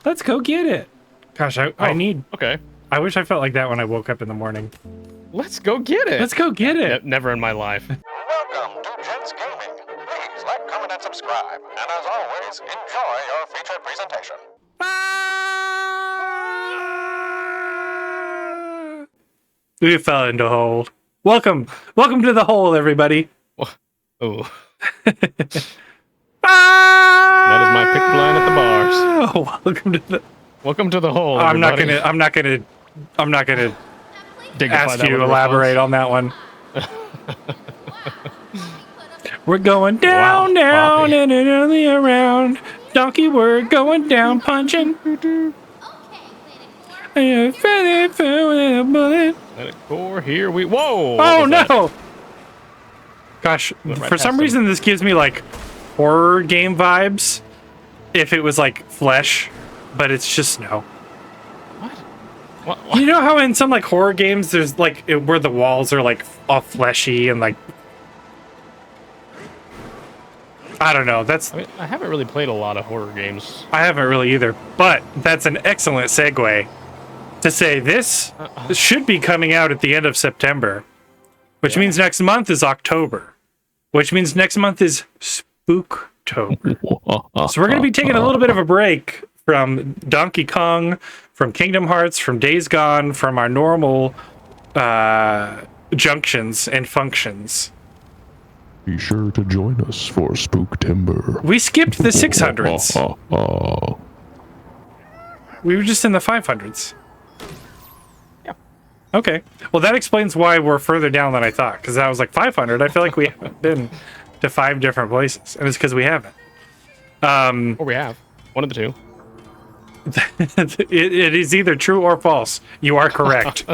Let's go get it. Gosh, I need... Okay. I wish I felt like that when I woke up in the morning. Let's go get it. Let's go get it. Never in my life. Welcome to Jents Gaming. Please like, comment, and subscribe. And as always, enjoy your featured presentation. We fell into a hole. Welcome to the hole, everybody. Oh. Ah! That is my pick line at the bars. Oh, welcome to the hole. I'm not everybody. gonna Dignify ask that you to with elaborate on that one. We're going down, Wow, down, and early around. Donkey, we're going down, punching. Let it go. Here we. Whoa! Oh no! Gosh, Right for some past reason this gives me like horror game vibes. If it was like flesh, but it's just snow. What? You know how in some like horror games there's like where the walls are like all fleshy and like I don't know. I mean, I haven't really played a lot of horror games. I haven't really either, but that's an excellent segue to say this should be coming out at the end of September, which means next month is October, which means next month is Spooktober. So we're going to be taking a little bit of a break from Donkey Kong, from Kingdom Hearts, from Days Gone, from our normal junctions and functions. Be sure to join us for Spooktimber. We skipped the 600s. We were just in the 500s. Yeah. Okay. Well, that explains why we're further down than I thought, because I was like 500. I feel like we haven't been to 5 different places, and it's because we haven't. Or we have. One of the two. It is either true or false. You are correct.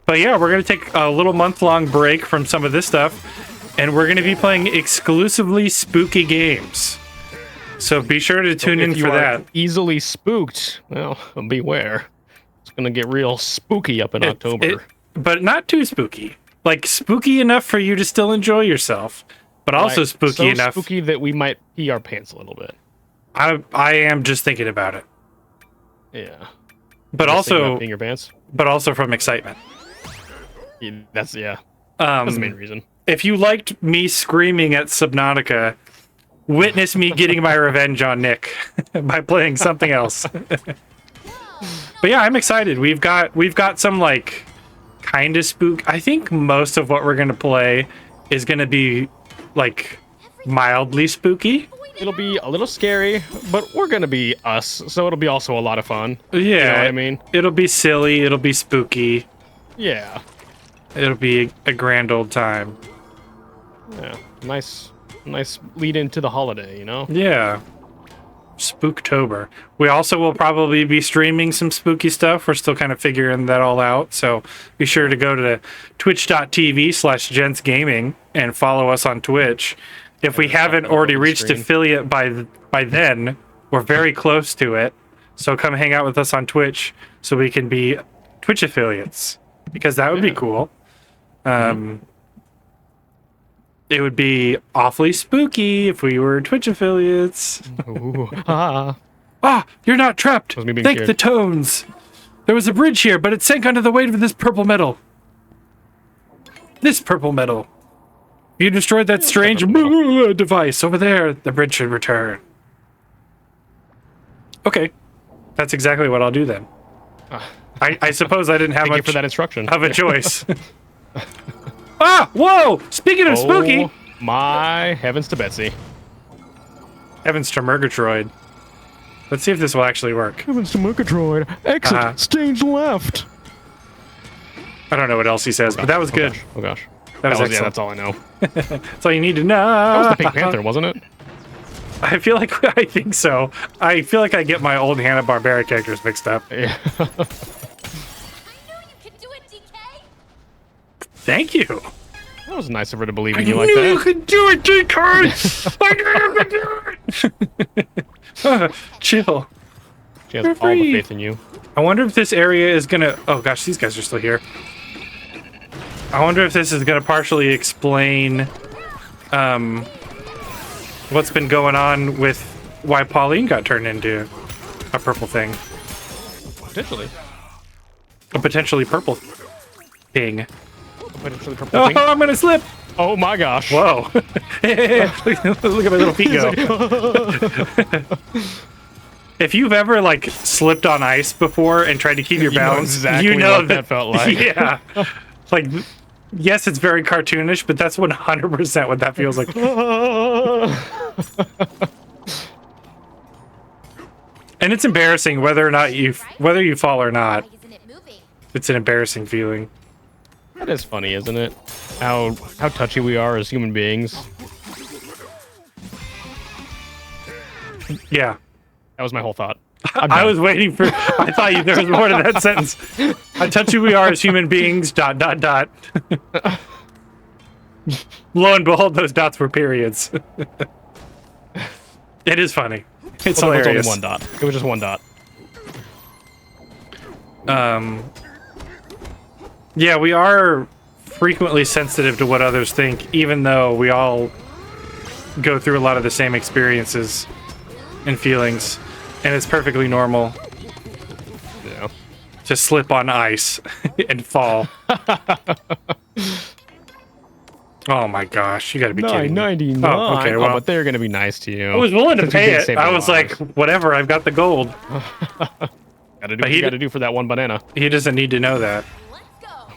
But yeah, we're going to take a little month-long break from some of this stuff, and we're going to be playing exclusively spooky games. So be sure to tune in for that. Easily spooked. Well, beware. It's going to get real spooky up in October. But not too spooky. Like, spooky enough for you to still enjoy yourself, but also spooky enough. So spooky that we might pee our pants a little bit. I am just thinking about it. Yeah. But Just thinking also, about peeing your pants? but also from excitement. That's the main reason. If you liked me screaming at Subnautica, witness me getting my revenge on Nick by playing something else. But yeah, I'm excited. We've got some like kind of spook. I think most of what we're gonna play is gonna be like mildly spooky. It'll be a little scary, but we're gonna be us, so it'll be also a lot of fun. Yeah, you know what I mean. It'll be silly. It'll be spooky. Yeah. It'll be a grand old time. Yeah. Nice lead into the holiday, you know? Yeah. Spooktober. We also will probably be streaming some spooky stuff. We're still kind of figuring that all out. So be sure to go to twitch.tv/gentsgaming and follow us on Twitch. If we haven't already reached affiliate by then, we're very close to it. So come hang out with us on Twitch so we can be Twitch affiliates, because that would be cool. It would be awfully spooky if we were Twitch affiliates. Ooh. You're not trapped. Was me being Thank scared. the tones. There was a bridge here, but it sank under the weight of this purple metal. This purple metal. You destroyed that strange device over there. The bridge should return. Okay. That's exactly what I'll do then. I suppose I didn't have Thank you much for that instruction. of a choice. Whoa! Speaking of spooky. My heavens to Betsy. Heavens to Murgatroyd. Let's see if this will actually work. Heavens to Murgatroyd. Exit. Stage left. I don't know what else he says, but that was good. Oh gosh. That was Yeah, excellent. that's all I know. That's all you need to know. That was the Pink Panther, wasn't it? I feel like I think so. I feel like I get my old Hanna-Barbera characters mixed up. Yeah. I knew you could do it, DK! Thank you. That was nice of her to believe in I you like knew you that. could do it, DK! I knew you could do it! Chill. She has We're all free. the faith in you. I wonder if this area is gonna... Oh gosh, these guys are still here. I wonder if this is gonna partially explain what's been going on with why Pauline got turned into a purple thing. Potentially. A potentially purple thing. Potentially purple Oh, thing. I'm gonna slip! Oh my gosh. Whoa. Look at my little feet go. If you've ever like slipped on ice before and tried to keep your You know balance, exactly you know what that felt like. Yeah. Like, yes, it's very cartoonish, but that's 100% what that feels like. And it's embarrassing whether you fall or not. Why isn't it moving? It's an embarrassing feeling. That is funny, isn't it? How touchy we are as human beings. Yeah. That was my whole thought. I was waiting for. I thought there was more to that sentence. How touchy we are as human beings. ... Lo and behold, those dots were periods. It is funny. It's Well, it was hilarious. only one dot. It was just one dot. Yeah, we are frequently sensitive to what others think, even though we all go through a lot of the same experiences and feelings, and it's perfectly normal Yeah. to slip on ice and fall. Oh my gosh, you gotta be kidding me. 9.99. Oh, okay, well. But they're gonna be nice to you. I was willing to Since you pay did it. save I their was like, lives. whatever, I've got the gold. Gotta do But what he you gotta do for that one banana. He doesn't need to know that. Let's go.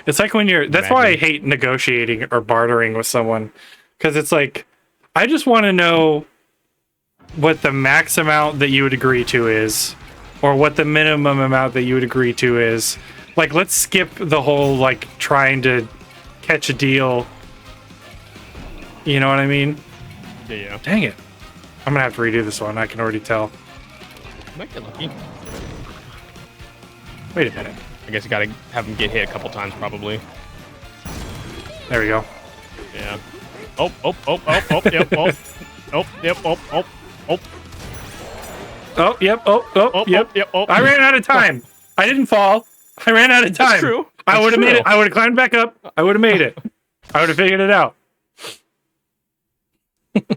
It's like when you're. That's why I Imagine. hate negotiating or bartering with someone, because it's like, I just want to know what the max amount that you would agree to is, or what the minimum amount that you would agree to is. Like, let's skip the whole like trying to catch a deal. You know what I mean? Yeah. Dang it! I'm gonna have to redo this one. I can already tell. Might get lucky. Wait a minute. I guess you gotta have him get hit a couple times, probably. There we go. Yeah. Yep, oh. Oh, yep. Yep. I ran out of time. I didn't fall. I ran out of time. That's true. I would have made true. it. I would have climbed back up. I would have made it. I would have figured it out.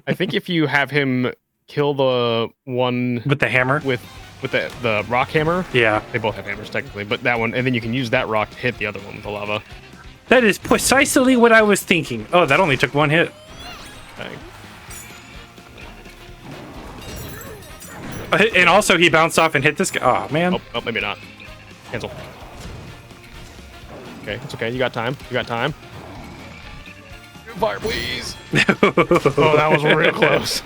I think if you have him kill the one With the hammer? with the rock hammer, Yeah. they both have hammers technically, but that one, and then you can use that rock to hit the other one with the lava. That is precisely what I was thinking. Oh, that only took one hit. Dang. And also, he bounced off and hit this guy. Oh, man. Oh, maybe not. Cancel. Okay, it's okay. You got time. Fire, please. Oh, that was real close.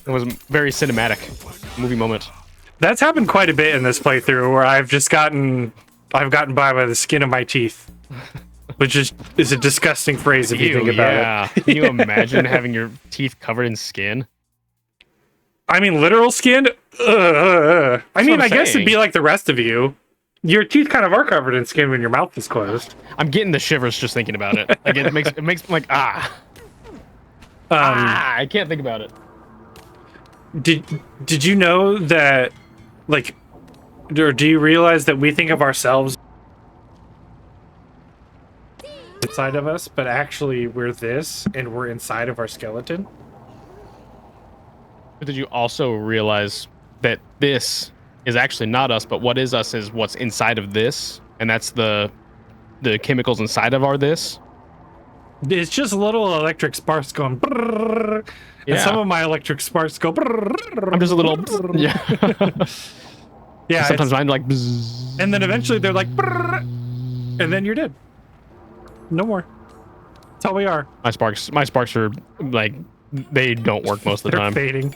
It was very cinematic movie moment. That's happened quite a bit in this playthrough where I've gotten by the skin of my teeth. Which is a disgusting phrase if you think about it. Can you imagine having your teeth covered in skin? I mean, literal skin? I mean, what I'm I guess it'd be saying. like the rest of you. Your teeth kind of are covered in skin when your mouth is closed. I'm getting the shivers just thinking about it. Like it makes me like I can't think about it. Did you know that, like, or do you realize that we think of ourselves inside of us, but actually we're this and we're inside of our skeleton? But did you also realize that this is actually not us, but what is us is what's inside of this, and that's the chemicals inside of our this? It's just little electric sparks going brrrr, and Yeah. some of my electric sparks go brrrr, I'm just a little yeah. yeah, Sometimes it's- mine like bzzz. and then eventually they're like brrrr, and then you're dead. No more. That's how we are. my sparks are like they don't work most of the They're time. fading.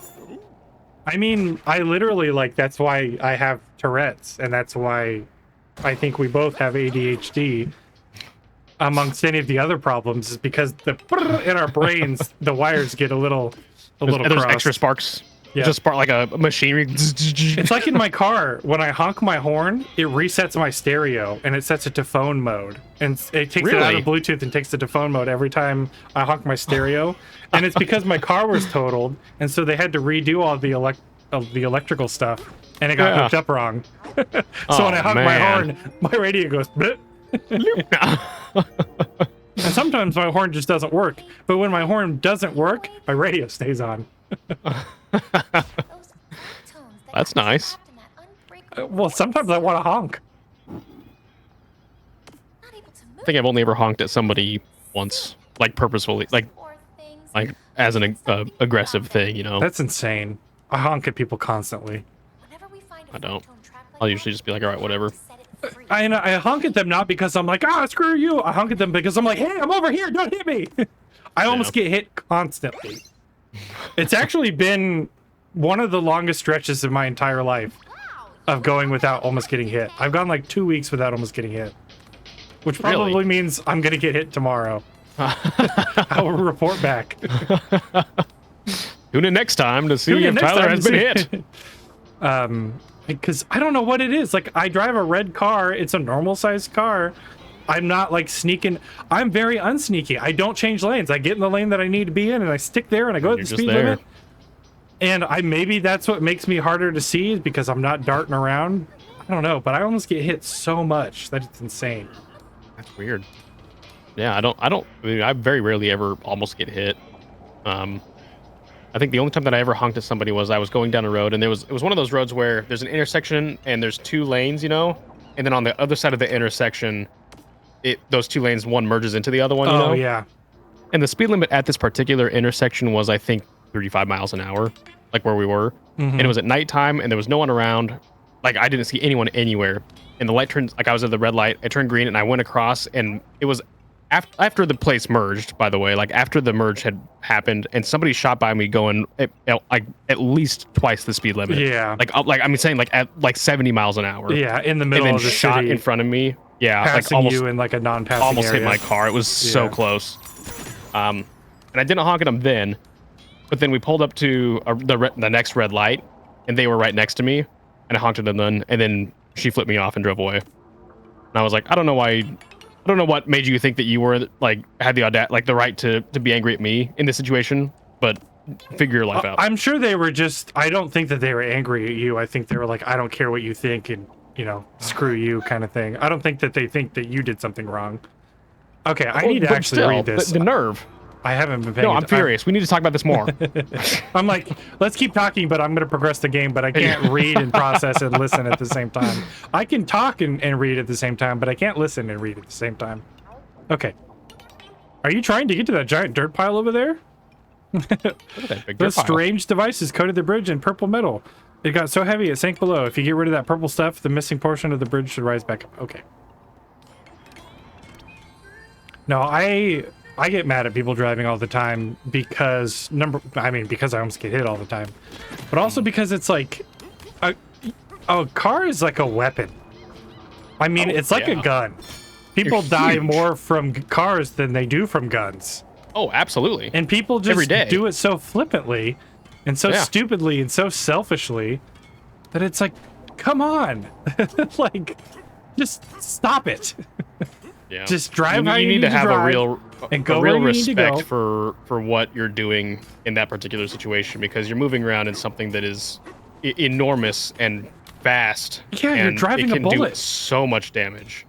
I mean, I literally, like, that's why I have Tourette's, and that's why I think we both have ADHD amongst any of the other problems, is because the in our brains, the wires get a little There's crossed. extra sparks. Yeah. Just spark like a machinery. It's like in my car, when I honk my horn, it resets my stereo and it sets it to phone mode. And it takes it out of Really? Bluetooth and takes it to phone mode every time I honk my stereo. And it's because my car was totaled, and so they had to redo all the electrical stuff, and it got Yeah. hooked up wrong. So Oh, when I honk my man. horn, my radio goes, blip. And sometimes my horn just doesn't work. But when my horn doesn't work, my radio stays on. That's nice. Well, sometimes I want to honk. I think I've only ever honked at somebody once, like purposefully, like as an aggressive thing, you know. That's insane. I honk at people constantly. I don't. I'll usually just be like, all right, whatever. I honk at them not because I'm like, screw you. I honk at them because I'm like, hey, I'm over here. Don't hit me. I almost get hit constantly. It's actually been one of the longest stretches of my entire life of going without almost getting hit. I've gone like 2 weeks without almost getting hit, which probably Really? means I'm going to get hit tomorrow. I will report back. Tune in next time to see if Tyler has been hit. Because I don't know what it is. Like, I drive a red car. It's a normal sized car. I'm not like sneaking. I'm very unsneaky. I don't change lanes. I get in the lane that I need to be in and I stick there and I go at the speed limit. And maybe that's what makes me harder to see is because I'm not darting around. I don't know, but I almost get hit so much that it's insane. That's weird. Yeah, I very rarely ever almost get hit. I think the only time that I ever honked at somebody was I was going down a road and it was one of those roads where there's an intersection and there's 2 lanes, you know, and then on the other side of the intersection, those 2 lanes, one merges into the other one, you know? Oh, yeah. And the speed limit at this particular intersection was, I think, 35 miles an hour, like where we were. Mm-hmm. And it was at nighttime and there was no one around. Like, I didn't see anyone anywhere. And the light turned, like I was at the red light, I turned green and I went across and it was after the place merged, by the way, like after the merge had happened and somebody shot by me going at least twice the speed limit. Yeah. I'm saying like at like 70 miles an hour. Yeah, in the middle and then of the shot city, in front of me. Yeah, passing like almost you in like a non-passing almost area. hit my car. It was so close. And I didn't honk at them then, but then we pulled up to the next red light, and they were right next to me, and I honked at them then, and then she flipped me off and drove away. And I was like, I don't know what made you think that you were like had the right to be angry at me in this situation, but figure your life out. I'm sure they were just. I don't think that they were angry at you. I think they were like, I don't care what you think, and screw you, kind of thing. I don't think that they think that you did something wrong. Okay, I need to But actually still, read this. The nerve. I haven't been paying. No, I'm furious. We need to talk about this more. I'm like, let's keep talking, but I'm going to progress the game, but I can't read and process and listen at the same time. I can talk and read at the same time, but I can't listen and read at the same time. Okay. Are you trying to get to that giant dirt pile over there? Look at that big Those dirt pile. strange devices coated the bridge in purple metal. It got so heavy it sank below. If you get rid of that purple stuff, the missing portion of the bridge should rise back up. Okay. No, I get mad at people driving all the time because because I almost get hit all the time, but also because it's like a car is like a weapon. I mean, it's like a gun. People They're die huge. more from cars than they do from guns. Oh, absolutely. And people just Every day. do it so flippantly and so stupidly and so selfishly that it's like, come on. Like, just stop it. Yeah. Just drive how you need to have drive a real and go real where you need to respect go. for what you're doing in that particular situation, because you're moving around in something that is enormous and fast. Yeah, you're and driving it a can do bullet. so much damage.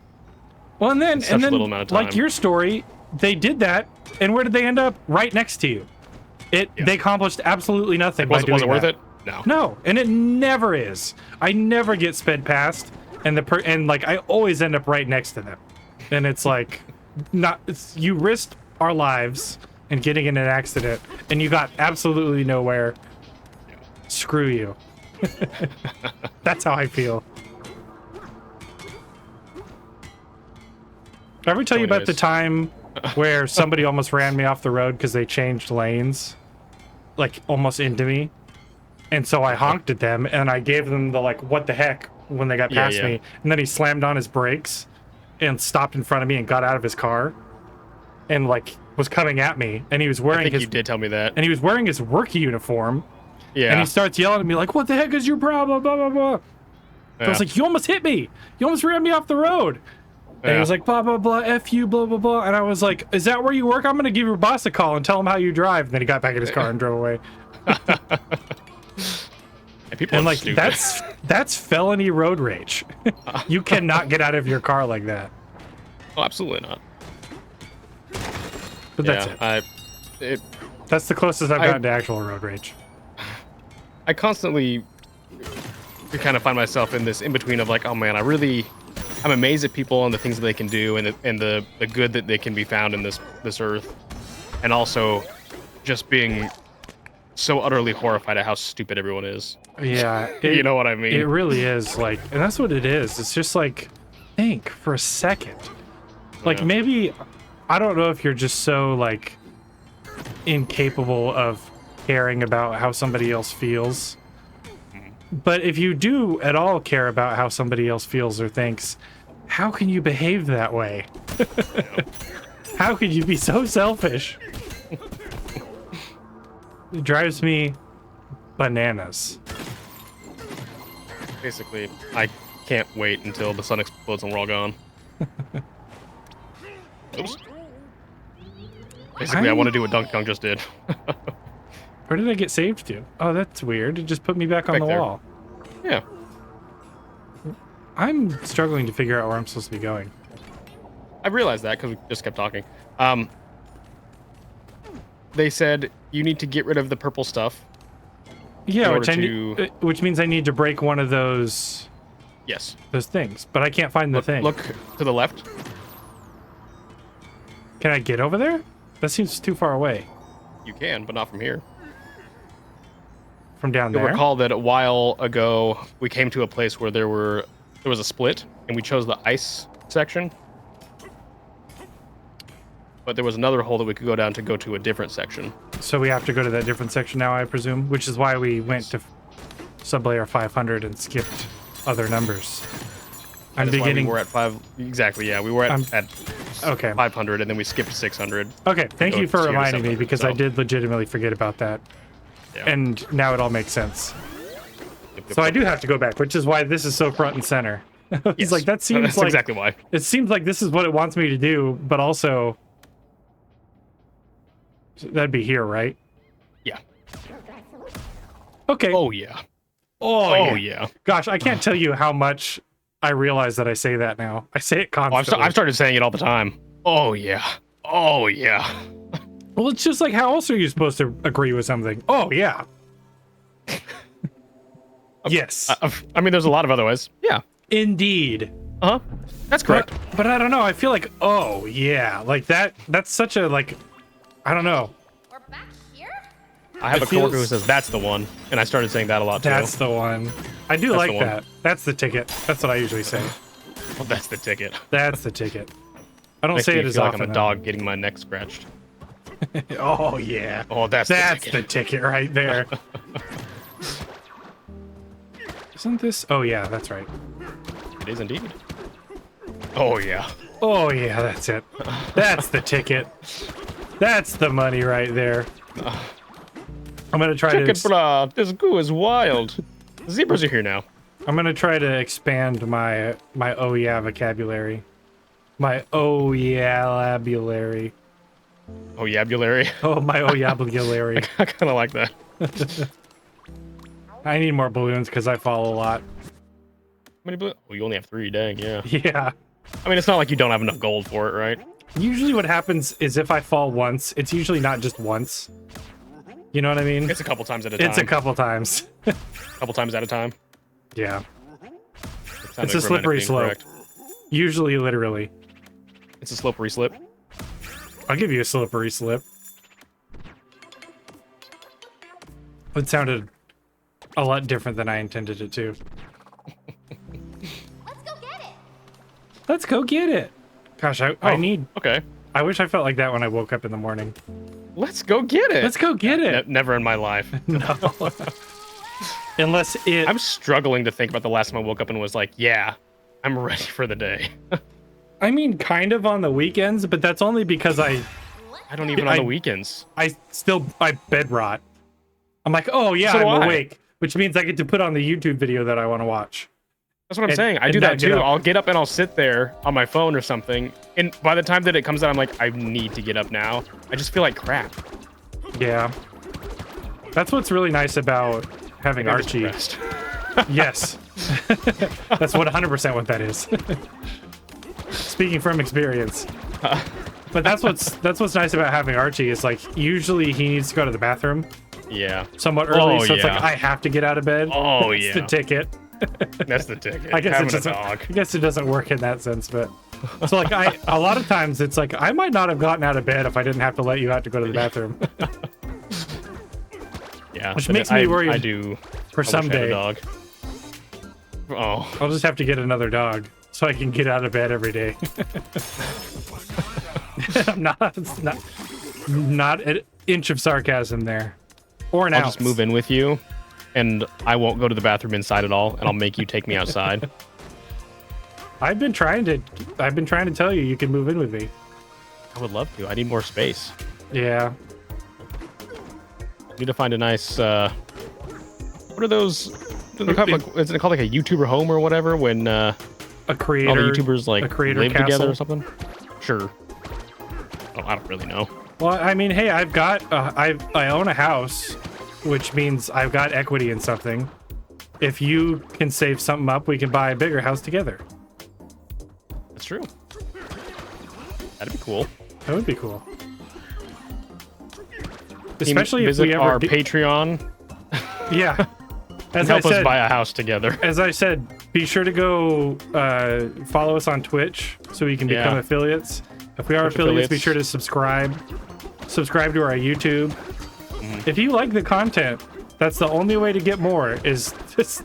Well, and then such a little amount of like time. your story, they did that, and where did they end up? Right next to you. They accomplished absolutely nothing. Was by it doing worth that. it? No. No, and it never is. I never get sped past, and like I always end up right next to them, and it's like, you risked our lives and getting in an accident, and you got absolutely nowhere. Screw you. That's how I feel. Did I ever tell you about the anyways. time where somebody almost ran me off the road because they changed lanes, like almost into me? And so I honked at them and I gave them the like, what the heck, when they got past me. And then he slammed on his brakes and stopped in front of me and got out of his car and like was coming at me. And he was I wearing think you did tell me that. and he was wearing his work uniform. Yeah. And he starts yelling at me like, what the heck is your problem? Blah, blah, blah. I was like, you almost hit me. You almost ran me off the road. And he was like, blah, blah, blah, F you, blah, blah, blah. And I was like, is that where you work? I'm going to give your boss a call and tell him how you drive. And then he got back in his car and drove away. People And are like, stupid. that's felony road rage. You cannot get out of your car like that. Oh, absolutely not. But that's it. That's the closest I've gotten to actual road rage. I constantly kind of find myself in this in between of like, oh man, I'm amazed at people and the things that they can do and the good that they can be found in this earth, and also just being so utterly horrified at how stupid everyone is. Yeah, you know what I mean? It really is like, and that's what it is. It's just like, think for a second. Like maybe, I don't know if you're just so like incapable of caring about how somebody else feels. But if you do at all care about how somebody else feels or thinks, how can you behave that way? How could you be so selfish? It drives me bananas. Basically, I can't wait until the sun explodes and we're all gone. Oops. Basically, I want to do what Donkey Kong just did. Where did I get saved to? Oh, that's weird. It just put me back on the wall. Yeah. I'm struggling to figure out where I'm supposed to be going. I realized that because we just kept talking. They said you need to get rid of the purple stuff. Yeah, which means I need to break one of those. Yes. Those things, but I can't find the thing. Look to the left. Can I get over there? That seems too far away. You can, but not from here. From down You'll there? recall that a while ago we came to a place where there was a split, and we chose the ice section. But there was another hole that we could go down to go to a different section. So we have to go to that different section now, I presume, which is why we went to sublayer 500 and skipped other numbers. I'm beginning. We were at 5. Exactly. Yeah, we were at okay 500, and then we skipped 600. Okay, thank you for reminding me because I did legitimately forget about that, and now it all makes sense. So I do have to go back, which is why this is so front and center. It's like that seems That's like exactly why. It seems like this is what it wants me to do, but also that'd be here, right? Yeah. Okay. Oh yeah. Oh yeah. Gosh, I can't tell you how much I realize that I say that now. I say it constantly. I've started saying it all the time. Oh yeah. Oh yeah. Well, it's just like, how else are you supposed to agree with something? Oh yeah. Yes. I mean, there's a lot of other ways. Yeah. Indeed. Uh-huh. That's correct. But I don't know. I feel like, oh yeah, like that's such a, like, I don't know. We're back here? I have a coworker who says that's the one, and I started saying that a lot too. That's the one. I do like that. That's the ticket. That's what I usually say. Well, that's the ticket. That's the ticket. I don't Makes say me it as feel often. like I'm a dog getting my neck scratched. Oh yeah. Oh, that's the ticket right there. Isn't this? Oh yeah, that's right. It is indeed. Oh yeah. Oh yeah, that's it. That's the ticket. That's the money right there. I'm gonna try Ticket, to. blah. This goo is wild. Zebras are here now. I'm gonna try to expand my oh yeah vocabulary. My oh yeah labulary. Oh yabulary. Oh my oh yeah vocabulary. I kind of like that. I need more balloons because I fall a lot. How many blue? Oh, you only have 3. Dang, yeah. Yeah. I mean, it's not like you don't have enough gold for it, right? Usually what happens is if I fall once, it's usually not just once. You know what I mean? It's a couple times at a time. It's a couple times. A couple times at a time. Yeah. Sounds It's a slippery slope. correct. Usually, literally. It's a slippery slip. I'll give you a slippery slip. It sounded a lot different than I intended it to. Let's go get it. Let's go get it. Gosh, I need... Okay. I wish I felt like that when I woke up in the morning. Let's go get it. Let's go get it. Never in my life. No. Unless it... I'm struggling to think about the last time I woke up and was like, yeah, I'm ready for the day. I mean, kind of on the weekends, but that's only because I don't even on the weekends. I bed rot. I'm like, oh yeah, So do I'm I. awake, which means I get to put on the YouTube video that I want to watch. That's what I'm And- saying. I and do not that get too. up. I'll get up and I'll sit there on my phone or something. And by the time that it comes out, I'm like, I need to get up now. I just feel like crap. Yeah. That's what's really nice about having I'm just Archie. depressed. Yes. That's 100% what that is. Speaking from experience. But that's what's nice about having Archie is like usually he needs to go to the bathroom Yeah. somewhat early, Oh, so it's like yeah. I have to get out of bed. Oh, It's yeah. the ticket. That's the ticket. I guess Having it a doesn't. dog. I guess it doesn't work in that sense, but so like a lot of times it's like I might not have gotten out of bed if I didn't have to let you out to go to the bathroom. Yeah. Which but makes me I worried do. For I wish I had a someday, dog. Oh. I'll just have to get another dog so I can get out of bed every day. not an inch of sarcasm there, or an I'll ounce. just move in with you, and I won't go to the bathroom inside at all, and I'll make you take me outside. I've been trying to tell you can move in with me. I would love to. I need more space. Yeah. I need to find a nice. What are those? They're called, like, isn't it called like a YouTuber home or whatever? When A creator. all the YouTubers like a creator live together castle. or something? Sure. Oh, I don't really know. Well, I mean, hey, I've got I own a house, which means I've got equity in something. If you can save something up, we can buy a bigger house together. That's true. That'd be cool. That would be cool. You can Especially if visit we ever our do- Patreon. Yeah. As I Help us said, buy a house together. as I said, be sure to go follow us on Twitch so we can become Yeah. affiliates. If we are Twitch affiliates, be affiliates. sure to subscribe. Subscribe to our YouTube. Mm-hmm. If you like the content, that's the only way to get more is just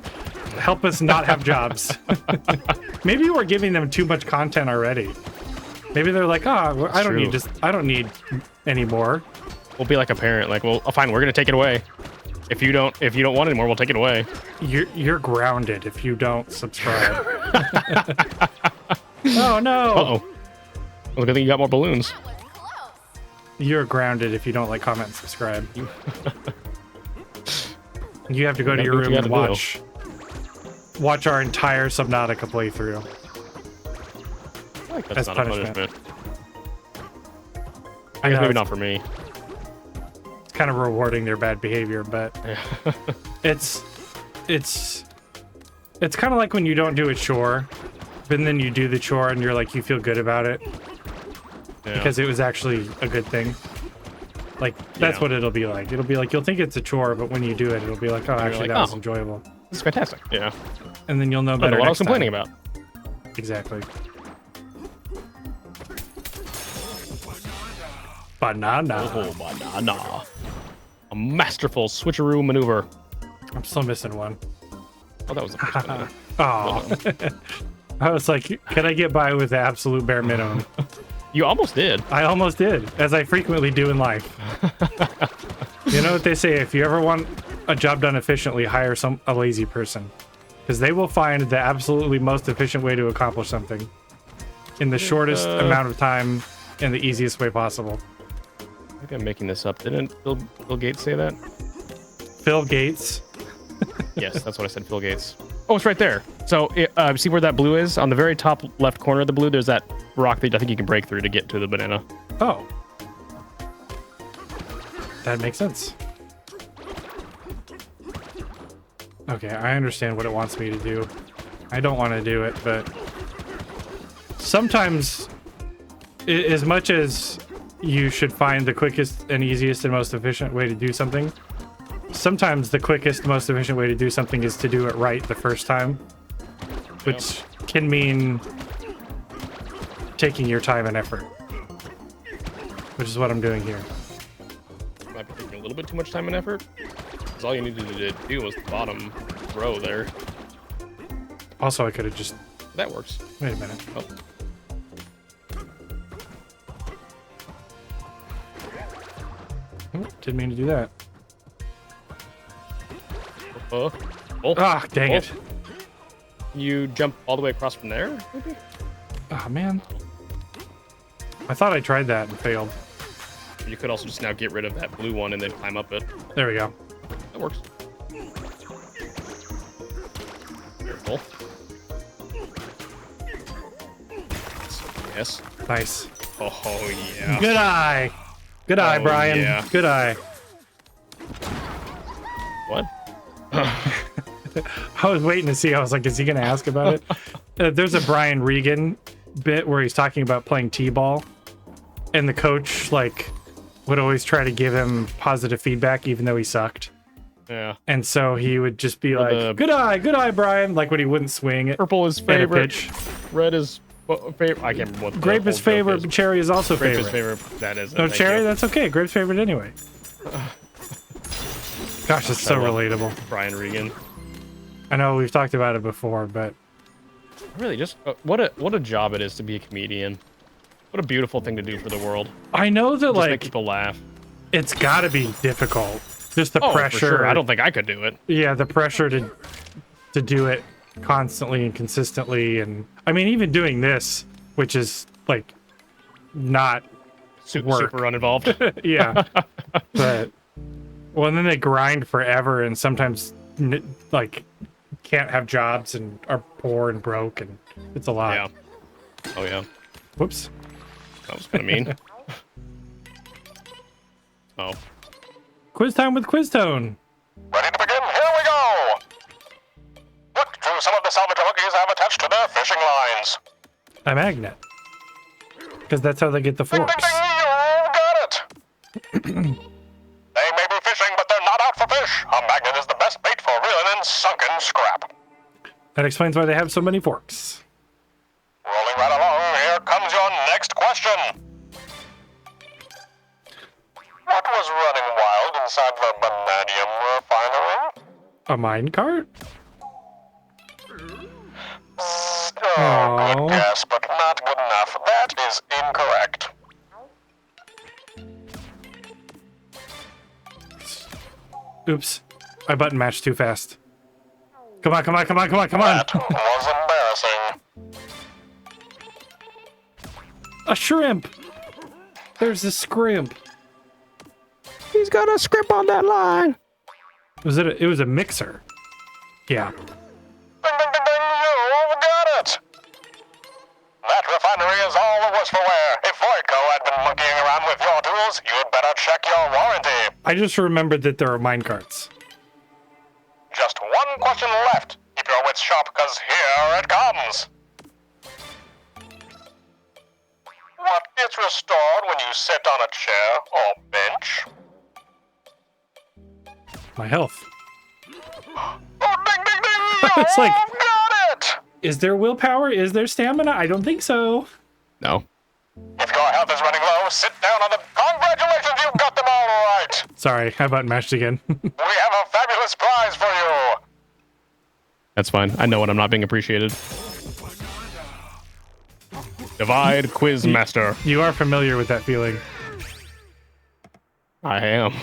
help us not have jobs. Maybe we're giving them too much content already. Maybe they're like, oh, I true. don't need any more. We'll be like a parent. Like, well, fine, we're gonna take it away. If you don't want it anymore, we'll take it away. You're grounded if you don't subscribe. Oh no. Uh-oh. Well, good thing you got more balloons. That was close. You're grounded if you don't like, comment, and subscribe. You have to go to Gotta your do what room you and gotta watch our entire Subnautica playthrough. I feel like that's As not punishment. a punishment. I I guess know, maybe it's not for me. kind of rewarding their bad behavior, but it's kind of like when you don't do a chore, but then you do the chore and you're like you feel good about it Yeah. because it was actually a good thing. Like that's Yeah. what it'll be like. It'll be like you'll think it's a chore, but when you do it, it'll be like, oh, actually like, that was oh. enjoyable, This is fantastic. Yeah. and then you'll know I don't know better. what I was next complaining time. about. Exactly. Banana. Oh, banana. A masterful switcheroo maneuver. I'm still missing one. Oh, that was the first one. Oh. I was like, can I get by with the absolute bare minimum? You almost did. I almost did, as I frequently do in life. You know what they say? If you ever want a job done efficiently, hire a lazy person, because they will find the absolutely most efficient way to accomplish something in the shortest amount of time and the easiest way possible. I think I'm making this up. Didn't Bill Gates say that? Phil Gates. Yes, that's what I said. Phil Gates. Oh, it's right there. So, see where that blue is? On the very top left corner of the blue, there's that rock that I think you can break through to get to the banana. Oh. That makes sense. Okay, I understand what it wants me to do. I don't want to do it, but sometimes, as much as you should find the quickest and easiest and most efficient way to do something, sometimes the quickest, most efficient way to do something is to do it right the first time, which can mean taking your time and effort, which is what I'm doing here. Might be taking a little bit too much time and effort. Because all you needed to do was the bottom row there. Also, I could have just... That works. Wait a minute. Oh. Oh, didn't mean to do that. Oh. Ah, dang it. You jump all the way across from there, maybe? Oh, man. I thought I tried that and failed. You could also just now get rid of that blue one and then climb up it. There we go. That works. Careful. Yes. Nice. Oh, yeah. Good eye. Good eye, Oh, Brian. yeah. Good eye. What? I was waiting to see. I was like, is he going to ask about it? There's a Brian Regan bit where he's talking about playing T-ball. and the coach like would always try to give him positive feedback even though he sucked. Yeah. And so he would just be like, the- good eye, Brian, like when he wouldn't swing it. Purple is At a favorite. pitch. Red is favorite. I can't remember what the Grape whole is joke favorite, is. but cherry is also Grape favorite. is favorite. That is. No, thank cherry, you. that's okay. Grape's favorite anyway. Gosh, it's so I love relatable. Brian Regan. I know we've talked about it before, but Really, just what a job it is to be a comedian. What a beautiful thing to do for the world. I know that Just make like people laugh. it's got to be difficult. Just the Oh, pressure. for sure. I don't think I could do it. Yeah, the pressure to do it constantly and consistently, and I mean even doing this, which is like not work. Super uninvolved. yeah, but well, and then they grind forever, and sometimes like can't have jobs and are poor and broke, and it's a lot. Yeah. Oh yeah. Whoops. That was kind of mean. Oh. Quiz time with Quiztone. Ready to begin? Here we go! Look to some of the salvage hookers have attached to their fishing lines. A magnet. Because that's how they get the Ding, forks. ding, ding, you got it! They may be fishing, but they're not out for fish. A magnet is the best bait for reeling in sunken scrap. That explains why they have so many forks. Rolling right along, here comes your next question. What was running wild inside the vanadium refinery? A mine cart? Oh, Aw. good guess, but not good enough. That is incorrect. Oops. I button matched too fast. Come on. That was embarrassing. A shrimp. There's a scrimp. He's got a script on that line. It was a mixer. Yeah. Ding, ding, ding, ding, you've got it! That refinery is all the worse for wear. If Voidco had been monkeying around with your tools, you'd better check your warranty. I just remembered that there are mine carts. Just one question left. Keep your wits sharp, cause here it comes. What gets restored when you sit on a chair or bench? My health. Oh, ding, ding, ding! It's like- You've got it! Is there willpower? Is there stamina? I don't think so. No. If your health is running low, sit down on the... Congratulations, you got them all right! Sorry, I button matched again. We have a fabulous prize for you! That's fine. I know when I'm not being appreciated. Divide quiz master. You are familiar with that feeling. I am.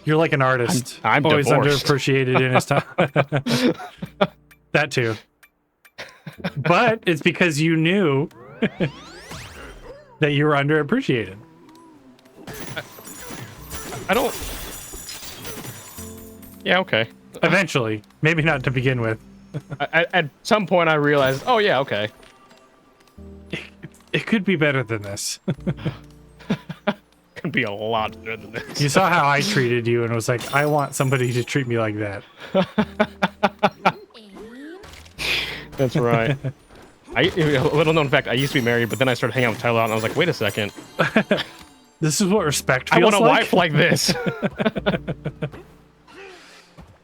You're like an artist. I'm always divorced. underappreciated in his time. That too. But it's because you knew that you were underappreciated. I don't. Yeah. Okay. Eventually. Maybe not to begin with. At some point, I realized. Oh yeah. Okay. It could be better than this. Could be a lot better than this. You saw how I treated you and was like, I want somebody to treat me like that. That's right. A little known fact, I used to be married, but then I started hanging out with Tyler, and I was like, wait a second. This is what respect I feels want a like? wife like this.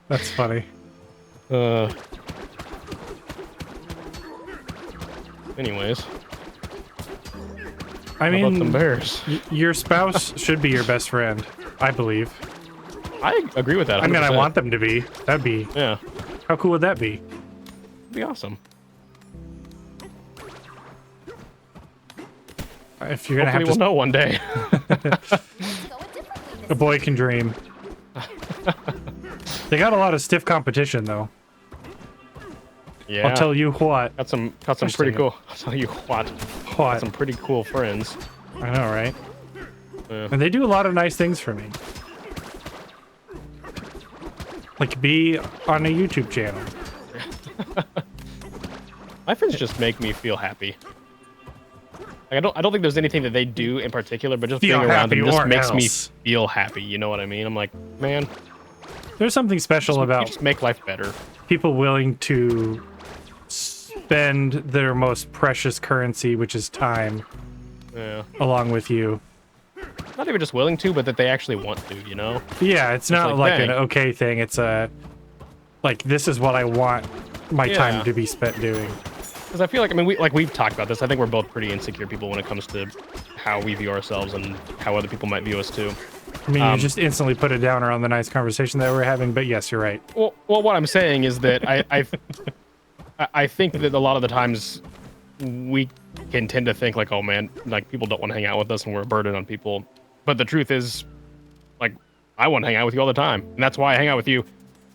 That's funny. Anyways, I how about the mean, Bears? your spouse should be your best friend, I believe. I agree with that. 100%. I mean, I want them to be. That'd be... Yeah, How cool would that be? it'd be awesome. If you're gonna Hopefully, we'll know one day. Go a different way a this boy can dream. They got a lot of stiff competition, though. Yeah, I'll tell you what. got some Gosh, pretty dang it. cool. I'll tell you what, got What? some pretty cool friends. I know, right? Yeah. And they do a lot of nice things for me. Like be on a YouTube channel. My friends just make me feel happy. Like, I don't think there's anything that they do in particular, but just Feel being around them happy just or makes me else. feel happy. You know what I mean? I'm like, man, There's something special you about just make life better. people willing to spend their most precious currency, which is time, Yeah. along with you. not even just willing to, but that they actually want to, you know? Yeah, it's not like dang. an okay thing. It's a like this is what I want my Yeah. time to be spent doing. Because I feel like, I mean, we've talked about this. I think we're both pretty insecure people when it comes to how we view ourselves and how other people might view us too. I mean, you just instantly put a downer on the nice conversation that we're having, but yes, you're right. Well, what I'm saying is that I think that a lot of the times we can tend to think like, oh man, like people don't want to hang out with us and we're a burden on people. But the truth is, like, I want to hang out with you all the time, and that's why I hang out with you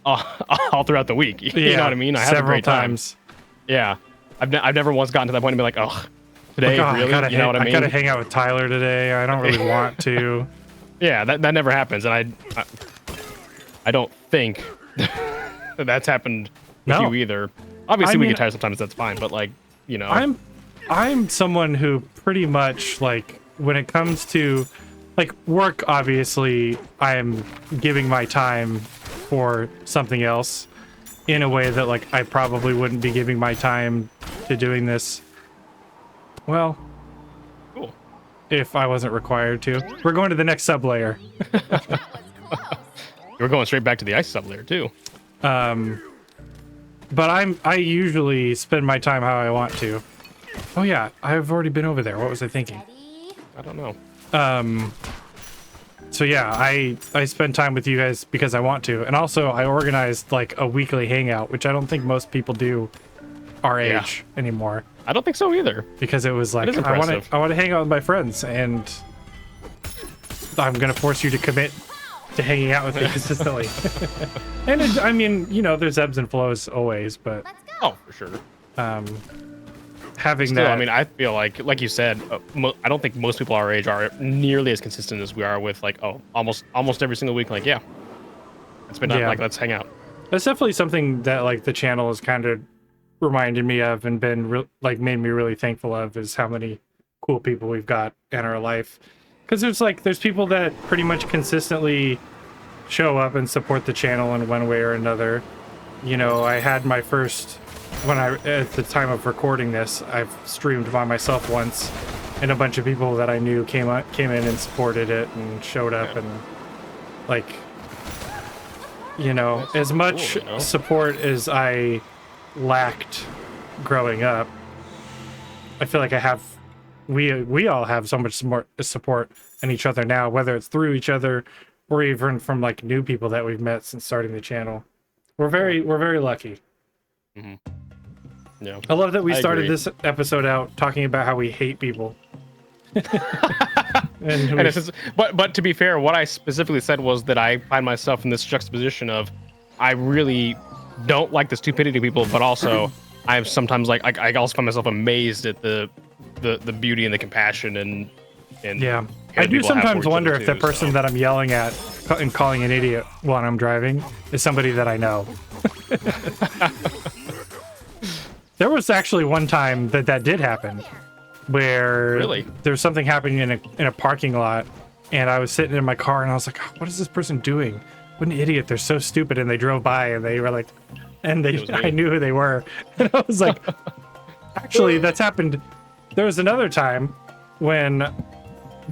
all throughout the week. You know what I mean? I have a several great time. times. Yeah, I've never once gotten to that point and be like, oh, today Like, oh, really? You know what I mean? I gotta hang out with Tyler today. I don't really want to. Yeah, that never happens, and I don't think that that's happened with No. you either. Obviously, we mean, get tired sometimes. That's fine, but like, you know, I'm someone who pretty much like when it comes to like work, obviously I am giving my time for something else in a way that like I probably wouldn't be giving my time to doing this. Well, cool. if I wasn't required to. We're going to the next sub layer. That was close. We're going straight back to the ice sub layer too. But I usually spend my time how I want to. Oh yeah, I've already been over there. What was I thinking? Ready? I don't know. So yeah, I spend time with you guys because I want to. And also I organized like a weekly hangout, which I don't think most people do our Yeah. age anymore. I don't think so either. Because it was like is I want impressive. to hang out with my friends, and I'm gonna force you to commit to hanging out with me consistently. And I mean, you know, there's ebbs and flows always, but Let's go. Oh, for sure. having Still, that. I mean, I feel like you said, I don't think most people our age are nearly as consistent as we are with like, oh, almost every single week. Like, yeah, it's been Yeah. like, let's hang out. That's definitely something that like the channel has kind of reminded me of and been made me really thankful of, is how many cool people we've got in our life. Because there's people that pretty much consistently show up and support the channel in one way or another. You know, I had my first, at the time of recording this, I've streamed by myself once, and a bunch of people that I knew came in and supported it and showed up. Yeah. And like, you know, as much cool, you know? support as I lacked growing up, I feel like we all have so much support in each other now, whether it's through each other or even from like new people that we've met since starting the channel. We're very lucky. Yeah. I love that we I started agree. this episode out talking about how we hate people. and And it's just, but to be fair, what I specifically said was that I find myself in this juxtaposition of I really don't like the stupidity of people, but also I'm sometimes like I also find myself amazed at the beauty and the compassion and yeah. care I do people have sometimes for each wonder other if the too, person so. that I'm yelling at and calling an idiot while I'm driving is somebody that I know. There was actually one time that did happen, where Really? there was something happening in a parking lot, and I was sitting in my car and I was like, "Oh, what is this person doing? What an idiot! They're so stupid!" And they drove by and they were like, and It was me. I knew who they were, and I was like, actually, that's happened. There was another time when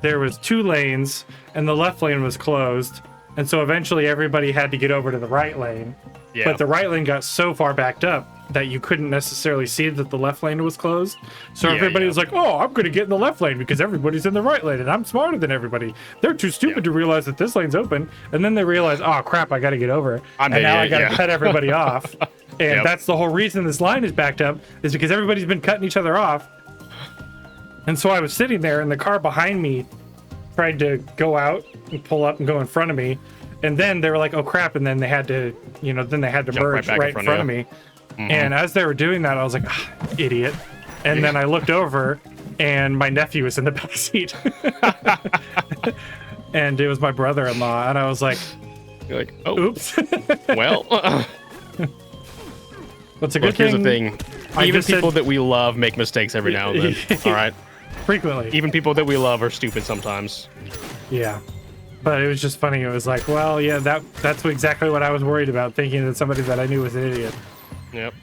there was 2 lanes and the left lane was closed, and so eventually everybody had to get over to the right lane. Yeah. But the right lane got so far backed up that you couldn't necessarily see that the left lane was closed. So Yeah, everybody yeah. was like, "Oh, I'm going to get in the left lane because everybody's in the right lane and I'm smarter than everybody. They're too stupid Yeah. to realize that this lane's open." And then they realize, "Oh crap, I got to get over." I'm and the now I idiot, got to yeah. cut everybody off. And Yep. that's the whole reason this line is backed up, is because everybody's been cutting each other off. And so I was sitting there and the car behind me tried to go out and pull up and go in front of me. And then they were like, "Oh crap." And then they had to, Jump merge right back right in front of me. And as they were doing that, I was like, "Ah, idiot." And then I looked over and my nephew was in the back seat. And it was my brother-in-law. And I was like, You're like, oh, "Oops." well. That's a good Look, here's the thing. thing. I Even just said- people that we love make mistakes every now and then. All right. Frequently. Even people that we love are stupid sometimes. Yeah. But it was just funny. It was like, well, yeah, that's exactly what I was worried about, thinking that somebody that I knew was an idiot. Yep.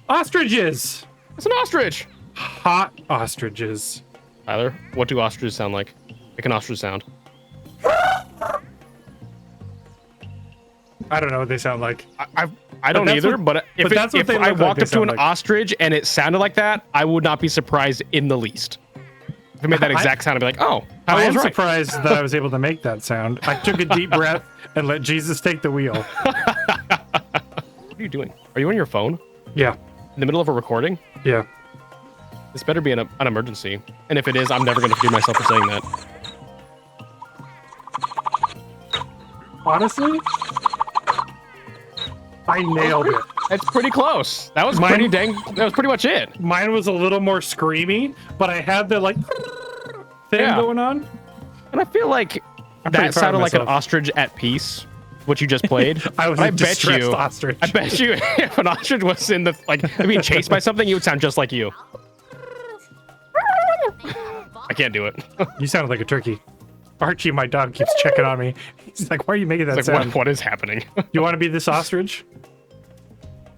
Ostriches! It's an ostrich. Hot ostriches. Tyler, what do ostriches sound like? Make an ostrich sound. I don't know what they sound like. I don't that's either, what- but if, but that's what if they I look like, walked they up to sound an like. ostrich and it sounded like that, I would not be surprised in the least. If it made that exact sound, I'd be like, oh, I I am was right. surprised that I was able to make that sound. I took a deep breath and let Jesus take the wheel. What are you doing? Are you on your phone Yeah, in the middle of a recording? yeah. This better be an emergency. And if it is, I'm never going to forgive myself for saying that. Honestly, I nailed it. It's pretty close. That was Mine- that was pretty much it. Mine was a little more screamy, but I had the like thing Yeah. going on. And I feel like I'm pretty that proud sounded of like an myself. ostrich at peace, what you just played. I was But a distressed ostrich. I bet you if an ostrich was in the being chased by something, you would sound just like you. I can't do it. You sounded like a turkey. Archie, my dog, keeps checking on me. He's like, "Why are you making that It's like, sound? what is happening? You want to be this ostrich?"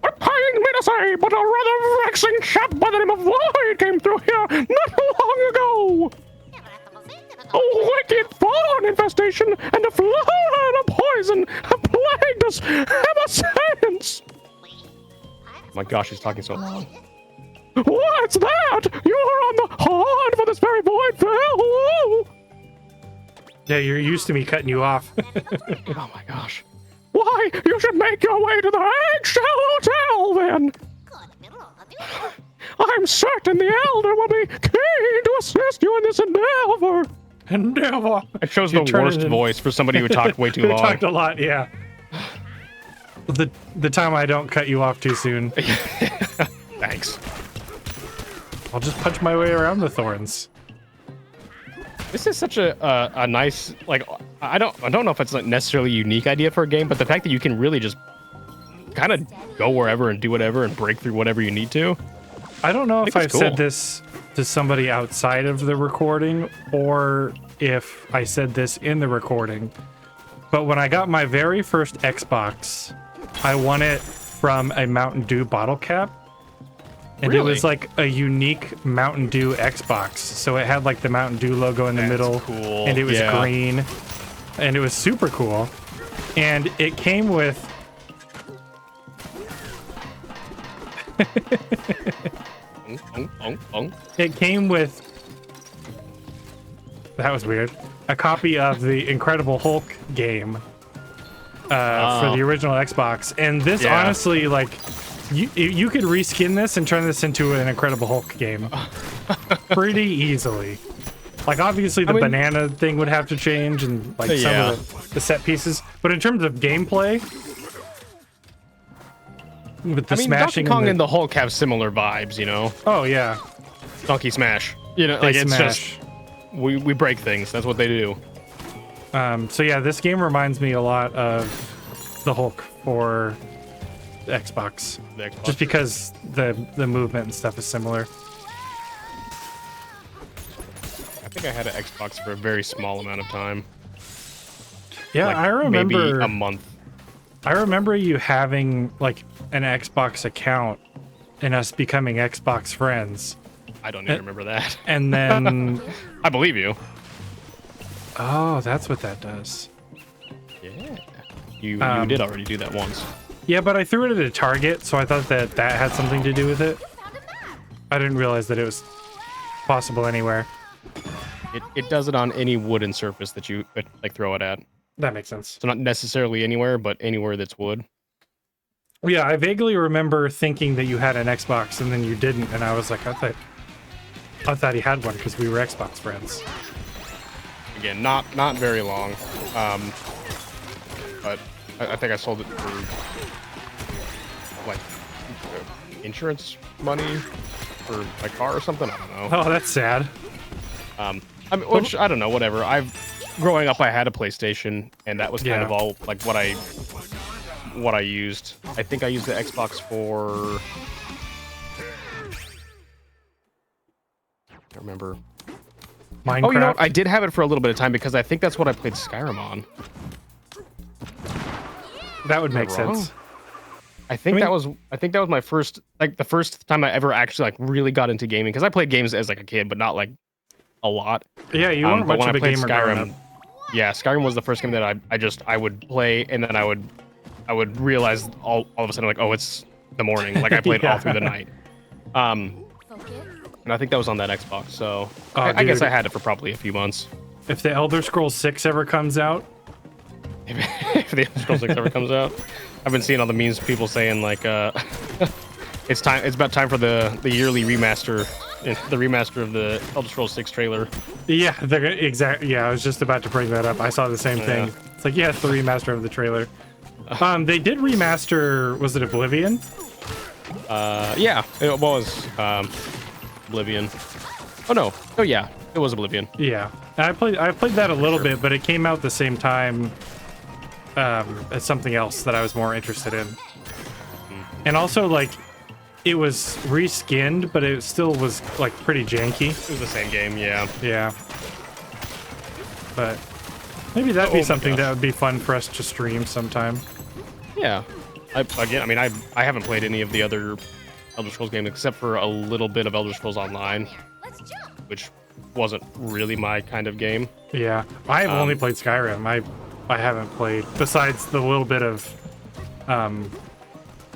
What paying me to say, but a rather vexing chap by the name of Lloyd came through here not long ago. A wicked fawn infestation and a flood of poison have plagued us ever since. Oh my gosh, he's talking so loud. What's that? You're on the hunt for this very void fellow. Yeah, you're used to me cutting you off. Oh my gosh. Why, you should make your way to the Eggshell Hotel then. I'm certain the Elder will be keen to assist you in this endeavor. Endeavor. I chose You the turn worst it in- voice for somebody who talked way too Who long. talked a lot, yeah. The time I don't cut you off too soon. Thanks. I'll just punch my way around the thorns. This is such a nice, like, I don't know if it's like necessarily a unique idea for a game, but the fact that you can really just kind of go wherever and do whatever and break through whatever you need to. I don't know if think I've it's cool. said this to somebody outside of the recording or if I said this in the recording, but when I got my very first Xbox, I won it from a Mountain Dew bottle cap. And Really? it was like a unique Mountain Dew Xbox. So it had like the Mountain Dew logo in the That's middle. cool. And it was Yeah. green. And it was super cool. And it came with It came with. That was weird. A copy of the Incredible Hulk game for the original Xbox, and this Yeah. honestly, like, you could reskin this and turn this into an Incredible Hulk game pretty easily. Like, obviously, the I mean- banana thing would have to change, and like some Yeah. of the set pieces. But in terms of gameplay, with the I mean, smashing, Donkey Kong and and the Hulk have similar vibes, you know? oh yeah, Donkey Smash. You know, they like, it's smash. just, we break things. That's what they do. So yeah, this game reminds me a lot of the Hulk for the Xbox, The Xbox. just because the movement and stuff is similar. I think I had an Xbox for a very small amount of time. Yeah, Like, I remember. maybe a month. I remember you having like an Xbox account and us becoming Xbox friends, I don't even remember that. and then I believe you. oh, that's what that does. Yeah. You Um, did already do that once. Yeah, but I threw it at a target, so I thought that that had something to do with it. I didn't realize that it was possible anywhere. It does it on any wooden surface that you like throw it at. That makes sense. So not necessarily anywhere, but anywhere that's wood. Yeah, I vaguely remember thinking that you had an Xbox and then you didn't, and I was like, I thought he had one because we were Xbox friends. Again, not very long. But I think I sold it for like insurance money for my car or something. I don't know. Oh, that's sad. I mean, which I don't know. Whatever. Growing up, I had a PlayStation, and that was kind Yeah. of all like what I used. I think I used the Xbox for. I don't remember. Minecraft. Oh, you know what? I did have it for a little bit of time because I think that's what I played Skyrim on. That would make wrong? sense. I think mean- that was my first, like, the first time I ever actually like really got into gaming, because I played games as like a kid, but not like a lot. Yeah, you weren't But much when of I a played gamer growing up. Skyrim, yeah, Skyrim was the first game that I would play, and then I would I would realize all of a sudden like, oh, it's the morning. Like I played all through the night. Focus. And I think that was on that Xbox. So Oh, I guess dude. I had it for probably a few months. If the Elder Scrolls 6 ever comes out, If the Elder Scrolls 6 ever comes out, I've been seeing all the memes, people saying like, it's about time for the yearly remaster, the remaster of the Elder Scrolls 6 trailer. yeah, they're exactly. Yeah, I was just about to bring that up. I saw the same thing. It's like, yeah, it's the remaster of the trailer. They did remaster. Was it Oblivion? Yeah, it was Oblivion. Oh no, oh yeah, it was Oblivion. Yeah, and I played that a little bit, but it came out the same time as something else that I was more interested in. And also, like, it was reskinned, but it still was like pretty janky. It was the same game, yeah. Yeah. But maybe that'd be Oh my something gosh. that would be fun for us to stream sometime. Yeah. I haven't played any of the other Elder Scrolls games except for a little bit of Elder Scrolls Online, Let's jump. which wasn't really my kind of game. Yeah, I've only played Skyrim. I haven't played besides the little bit of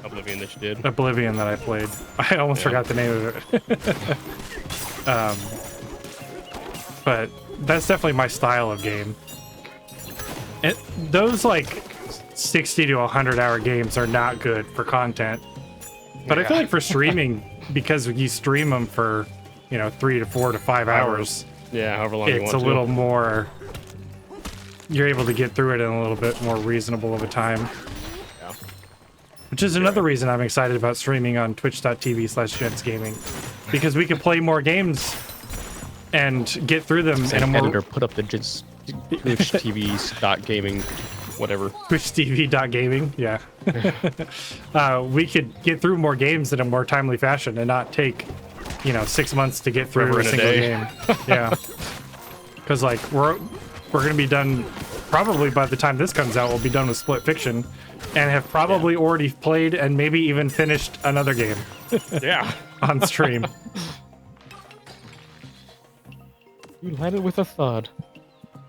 Oblivion that you did. Oblivion that I played. I almost Yeah. forgot the name of it. But that's definitely my style of game. Those like 60 to 100 hour games are not good for content. But I feel like for streaming, because you stream them for, 3 to 4 to 5 hours, Yeah, however long you want it's to. a little more. You're able to get through it in a little bit more reasonable of a time. Yeah. Which is another reason I'm excited about streaming on twitch.tv/Jents Gaming. Because we can play more games and get through them in a more editor, put up the Twitch TV.gaming, whatever. twitchtv.gaming. Yeah. We could get through more games in a more timely fashion and not take, 6 months to get through Forever a and a single day. game. Yeah. Because like we're gonna be done probably by the time this comes out. We'll be done with Split Fiction, and have probably already played and maybe even finished another game Yeah. on stream. You landed with a thud,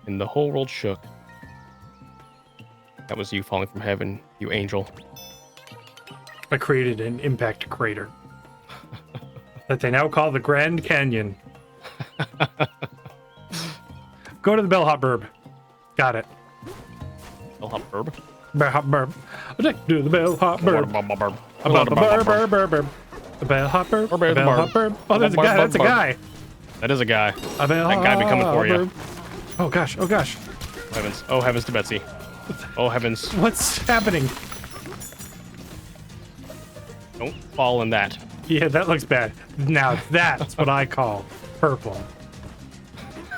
and the whole world shook. That was you falling from heaven, you angel. I created an impact crater that they now call the Grand Canyon. Go to the Bellhop Burb. Got it. Bellhop Burb? Bellhop Burb. I'd do the Bellhop Burb. Burb. Burb, burb, burb, burb. The Bellhop Burb. The Burb, Bellhop Burb. Oh, there's a guy. That's a guy. That is a guy. A That guy be coming for you. Burb. Oh gosh. Oh gosh. Heavens. Oh, heavens to Betsy. Oh, heavens. What's happening? Don't fall in that. Yeah, that looks bad. Now that's what I call purple.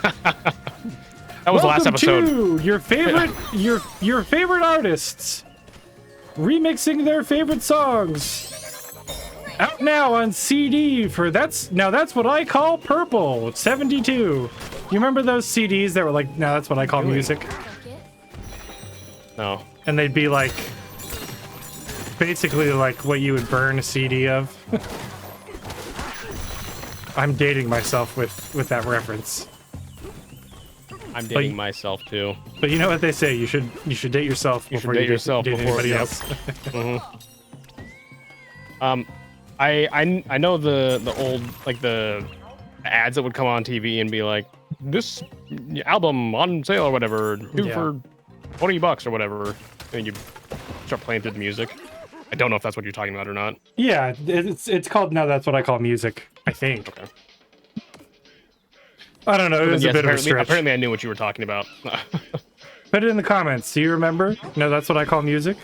That was the last episode. To your favorite your favorite artists remixing their favorite songs. Out now on CD for that's what I call purple. 72. You remember those CDs that were like, now that's what I call music? Focus. No. And they'd be like basically like what you would burn a CD of. I'm dating myself with that reference. I'm dating myself too. But you know what they say, you should date yourself You should before date you yourself date before anybody yep. else. I know the old like the ads that would come on TV and be like, this album on sale or whatever, due Yeah. for $20 or whatever, and you start playing through the music. I don't know if that's what you're talking about or not. Yeah, it's called now that's what I call music, I think. Okay. I don't know, it was Yes, a bit of a apparently, stretch. apparently I knew what you were talking about. Put it in the comments. Do you remember? No, that's what I call music.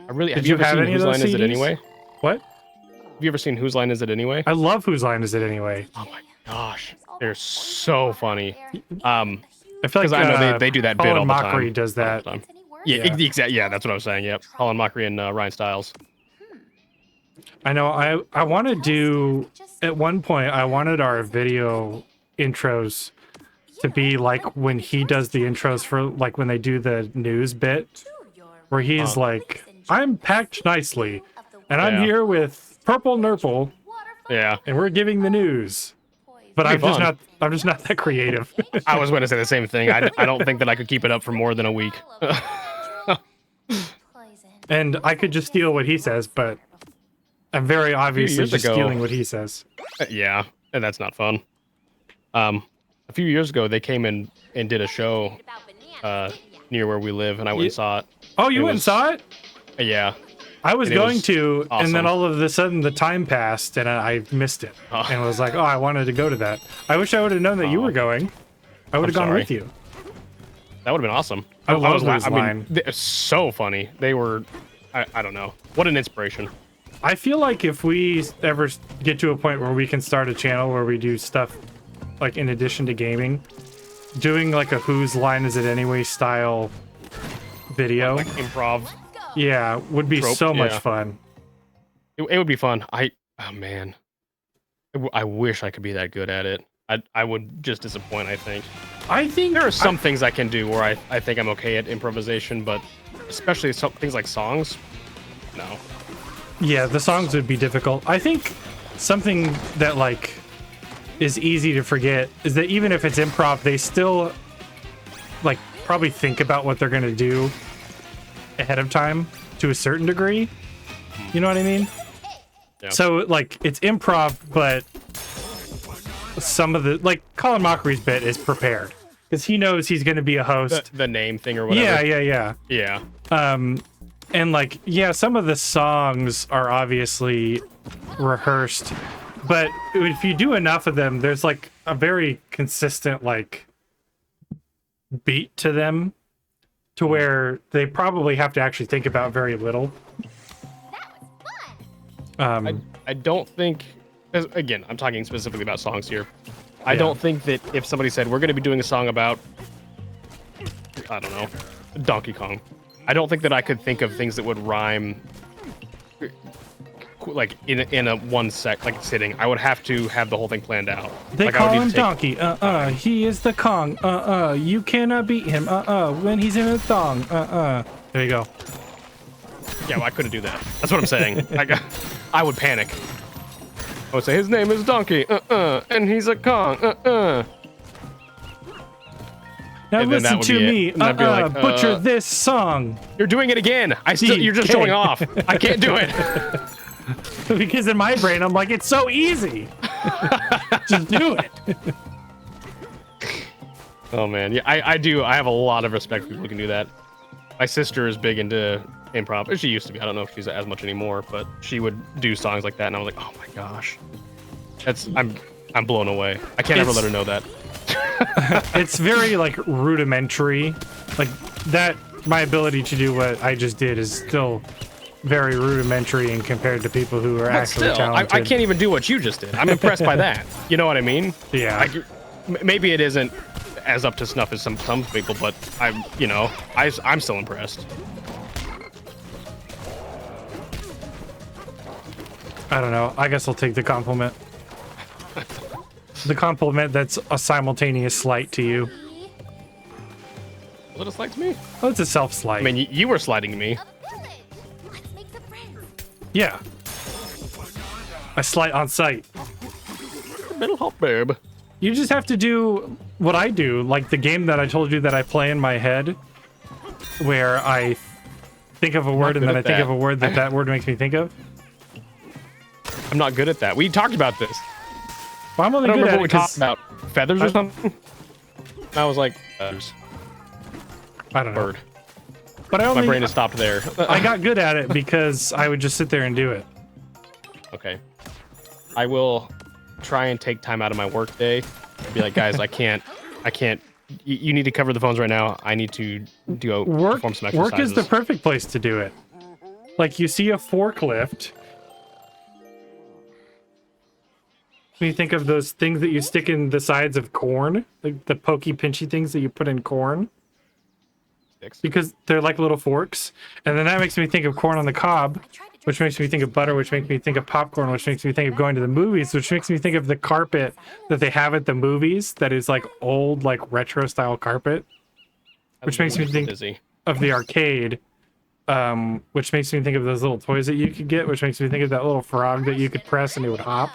I really Did have you you ever have seen any of Whose those Line Is It CDs? Anyway? What? Have you ever seen Whose Line Is It Anyway? I love Whose Line Is It Anyway? Oh my gosh, they're so funny. I feel like Because I know they do that bit all Colin the Mockery time. does that. All the time. Any worse? Yeah, Yeah. exactly. Yeah, that's what I was saying. Yep, Colin Mockery and Ryan Stiles. I know. I want to do at one point. I wanted our video intros to be like when he does the intros for like when they do the news bit, where he's like, "I'm packed nicely, and I'm Yeah. here with Purple Nurple, Yeah, and we're giving the news." But I'm Pretty just fun. not. I'm just not that creative. I was going to say the same thing. I don't think that I could keep it up for more than a week. Poison. And I could just steal what he says, but I'm very obviously years just ago- stealing what he says. Yeah, and that's not fun. A few years ago, they came in and did a show near where we live, and I went and saw it. Oh, you It went and was- saw it? Yeah. I was And it going was to, and then awesome. all of a sudden the time passed and I missed it. Oh. And was like, oh, I wanted to go to that. I wish I would have known that you Oh. were going. I would have I'm gone sorry. with you. That would have been awesome. I love la- those line. they're so funny. They were, I don't know. What an inspiration. I feel like if we ever get to a point where we can start a channel where we do stuff like in addition to gaming, doing like a whose line is it anyway style video, Like improv. yeah, would be Trope, so much yeah. fun. It would be fun. Oh man. I wish I could be that good at it. I would just disappoint, I think. I think There are some things I can do where I think I'm okay at improvisation, but especially some things like songs, no. yeah, the songs would be difficult. I think something that like is easy to forget is that even if it's improv, they still like probably think about what they're gonna do ahead of time to a certain degree. You know what I mean? Yeah. So like it's improv, but some of the like Colin Mockery's bit is prepared because he knows he's gonna be a host. The name thing or whatever. Yeah. Yeah. And like, yeah, some of the songs are obviously rehearsed, but if you do enough of them, there's like a very consistent like beat to them to where they probably have to actually think about very little. I don't think, again, I'm talking specifically about songs here. I don't think that if somebody said, we're going to be doing a song about, I don't know, Donkey Kong, I don't think that I could think of things that would rhyme like in a one sec, like sitting. I would have to have the whole thing planned out. They like, I call would need him to take- Donkey. He is the Kong. You cannot beat him. When he's in a thong. There you go. Yeah, well, I couldn't do that. That's what I'm saying. I would panic. I would say his name is Donkey. And he's a Kong. Now And then that listen would to be it. me. And I'd be like, butcher this song. You're doing it again. You're just DK. showing off. I can't do it. Because in my brain, I'm like, it's so easy. Just do it. Oh man, yeah, I do. I have a lot of respect for people who can do that. My sister is big into improv. She used to be. I don't know if she's as much anymore, but she would do songs like that, and I was like, oh my gosh, I'm blown away. I can't ever It's- let her know that. It's very like rudimentary. Like that, my ability to do what I just did is still very rudimentary and compared to people who are But actually still, talented. I can't even do what you just did. I'm impressed by that. You know what I mean? Yeah. Maybe it isn't as up to snuff as some people, but I'm still impressed. I don't know. I guess I'll take the compliment. The compliment that's a simultaneous slight to you. Was it a slight to me? Oh, it's a self-slight. I mean, you were sliding to me. Let's make some friends. yeah. I slight on sight. Middle hop, babe. You just have to do what I do, like the game that I told you that I play in my head, where I think of a word and good then I at think that. of a word that word makes me think of. I'm not good at that. We talked about this. Well, I'm I only don't good remember at what we it 'cause talked about. Feathers or something? I was like, feathers. I don't know. Bird. But I My only brain has stopped there. I got good at it because I would just sit there and do it. Okay. I will try and take time out of my work day and be like, guys, I can't. You need to cover the phones right now. I need to perform some exercises. Work is the perfect place to do it. Like you see a forklift. When you think of those things that you stick in the sides of corn, like the pokey pinchy things that you put in corn, Sticks. because they're like little forks. And then that makes me think of corn on the cob, which makes me think of butter, which makes me think of popcorn, which makes me think of going to the movies, which makes me think of the carpet that they have at the movies that is like old, like retro style carpet, which makes me think Dizzy. of the arcade, which makes me think of those little toys that you could get, which makes me think of that little frog that you could press and it would hop.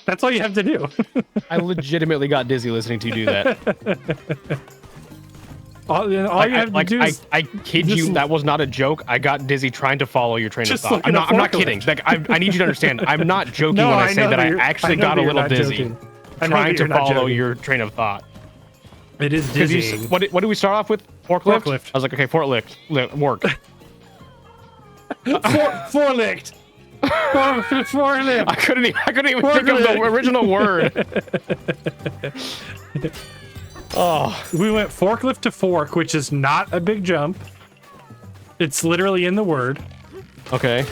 That's all you have to do. I legitimately got dizzy listening to you do that. All you have to do is I kid just- you, that was not a joke. I got dizzy trying to follow your train of Just thought. look at I'm not a kidding. forklift. Like I need you to understand. I'm not joking No, when I I say know that I you're- actually I know got that a you're little not dizzy joking. I know trying that to you're not follow joking. your train of thought. It is 'Cause dizzying. what did we start off with? Forklift? Forklift. I was like, okay, forklift, work. Forklift. Forklift. I couldn't even think of the original word. Oh, We went forklift to fork, which is not a big jump. It's literally in the word. okay.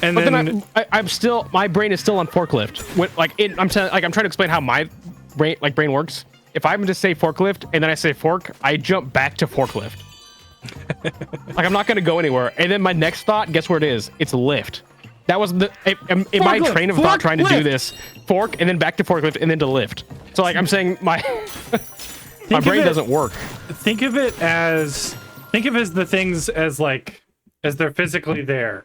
And But then, then I'm still, my brain is still on forklift. I'm trying to explain how my brain works. If I'm to say forklift and then I say fork, I jump back to forklift. Like I'm not gonna go anywhere. And then my next thought, guess where it is? It's lift. That was in my Forklift, train of thought trying to do lift. this. Fork and then back to forklift and then to lift. So like I'm saying my of brain it- doesn't work. think of the things as like, as they're physically there.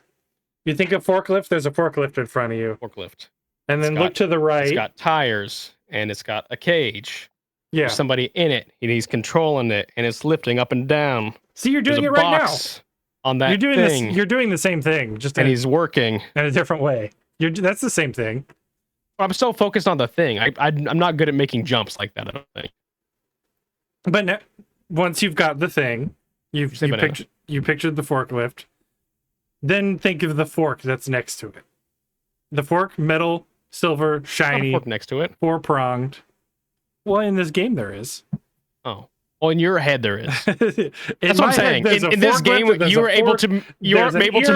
You think of forklift, there's a forklift in front of you. Forklift. And then It's look got- to the right. It's got tires and it's got a cage. Yeah. There's somebody in it and he's controlling it and it's lifting up and down. See, you're There's doing a it right now. box on that You're doing thing. this. You're doing the same thing, just And in, he's working. in a different way. That's the same thing. I'm so focused on the thing. I'm not good at making jumps like that. I don't think. But now, once you've got the thing, you say banana. pictured the forklift. Then think of the fork that's next to it. The fork, metal, silver, Got a shiny, fork next to it. four pronged. Well, in this game there is. Oh, well, in your head there is. That's That's what I'm saying. In this game, you were able to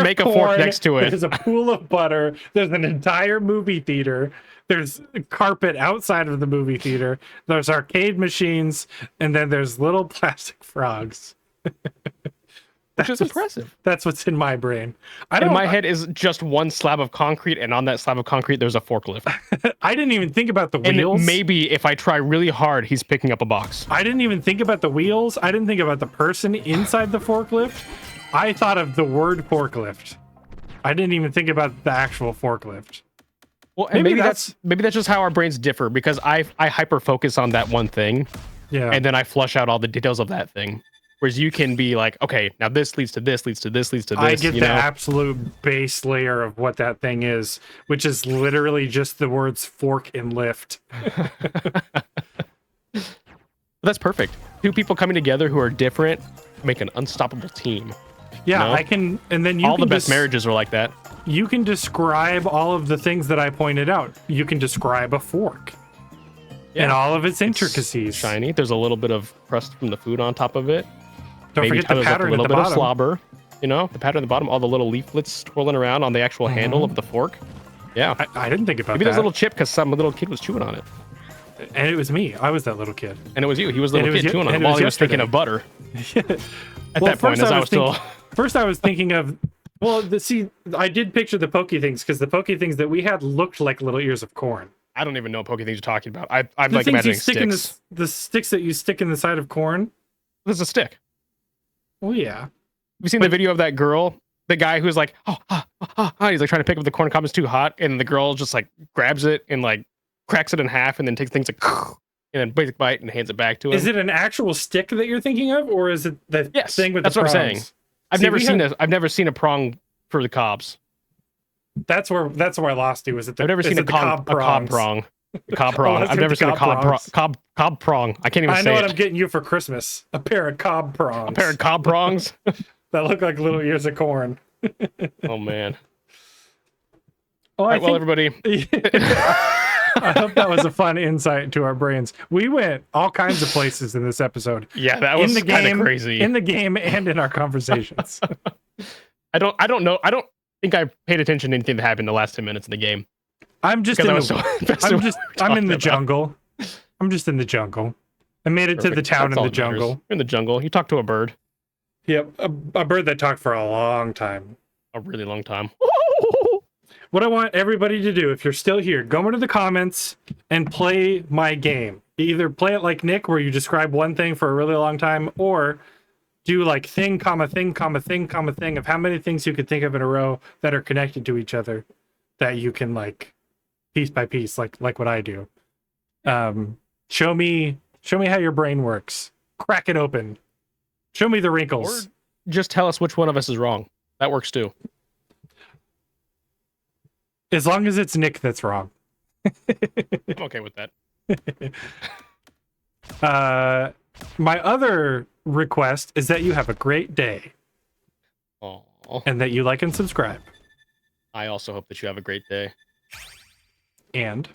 make a fork next to it. There's a pool of butter. There's an entire movie theater. There's carpet outside of the movie theater. There's arcade machines, and then there's little plastic frogs. Which is impressive. That's what's in my brain. In my head is just one slab of concrete, and on that slab of concrete, there's a forklift. I didn't even think about the And wheels. maybe if I try really hard, he's picking up a box. I didn't even think about the wheels. I didn't think about the person inside the forklift. I thought of the word forklift. I didn't even think about the actual forklift. Well, and Maybe maybe that's just how our brains differ because I hyper focus on that one thing, Yeah. and then I flush out all the details of that thing. Whereas you can be like, okay, now this leads to this, leads to this, leads to this. I get you the know? absolute base layer of what that thing is, which is literally just the words fork and lift. That's perfect. Two people coming together who are different make an unstoppable team. Yeah, No. I can, and then you All can the best marriages are like that. You can describe all of the things that I pointed out. You can describe a fork and all of its intricacies. Shiny. There's a little bit of crust from the food on top of it. Don't Maybe forget the there's like a pattern at little the bit of bottom. slobber. You know, the pattern at the bottom, all the little leaflets twirling around on the actual handle of the fork. Yeah. I didn't think about Maybe that. there's a little chip because some little kid was chewing on it. And it was me. I was that little kid. And it was you. He was the And little it was kid ye- chewing on it and it while was he was thinking yesterday. of butter. At that point, as I was still... First, I was thinking of. Well, I did picture the pokey things because the pokey things that we had looked like little ears of corn. I don't even know what pokey things you're talking about. I'm The like things you imagining stick sticks. in the sticks that you stick in the side of corn. This is a stick. Well, yeah. Have you seen the video of that girl? The guy who's like, he's like trying to pick up the corn cob, it's too hot, and the girl just like grabs it and like cracks it in half and then takes things like and then takes a bite and hands it back to him. Is it an actual stick that you're thinking of, or is it the Yes, thing with that's the what I'm prongs? saying. I've never seen a prong for the cobs. That's where I lost you. Was it? I've never seen a cob prong. A cob prong. I've never seen a cob prong. I can't even I say know what it. I'm getting you for Christmas. A pair of cob prongs. A pair of cob prongs. that look like little ears of corn. Oh man. Oh, All right, well, everybody. I hope that was a fun insight to our brains. We went all kinds of places in this episode. Yeah, that was in the kind of game, crazy. in the game and in our conversations. I don't know. I don't think I paid attention to anything that happened in the last 10 minutes of the game. I'm just Because in I was the, so invested in what we were I'm in the talking about. jungle. I'm just in the jungle. I made it to the Perfect. town That's in all the that matters. jungle. You're in the jungle. You talk to a bird. Yep, a bird that talked for a long time. A really long time. What I want everybody to do, if you're still here, go into the comments and play my game. Either play it like Nick, where you describe one thing for a really long time, or do like thing, comma, thing, comma, thing, comma, thing of how many things you could think of in a row that are connected to each other that you can like piece by piece, like what I do. Show me how your brain works. Crack it open. Show me the Or wrinkles. just tell us which one of us is wrong. That works too. As long as it's Nick that's wrong. I'm okay with that. My other request is that you have a great day Oh, and that you like and subscribe. I also hope that you have a great day. And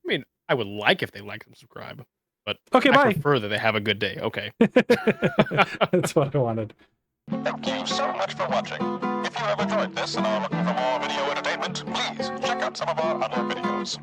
I mean, I would like if they like and subscribe, but okay, I bye. prefer that they have a good day. Okay. That's what I wanted. Thank you so much for watching. If you have enjoyed this and are looking for more video entertainment, please check out some of our other videos.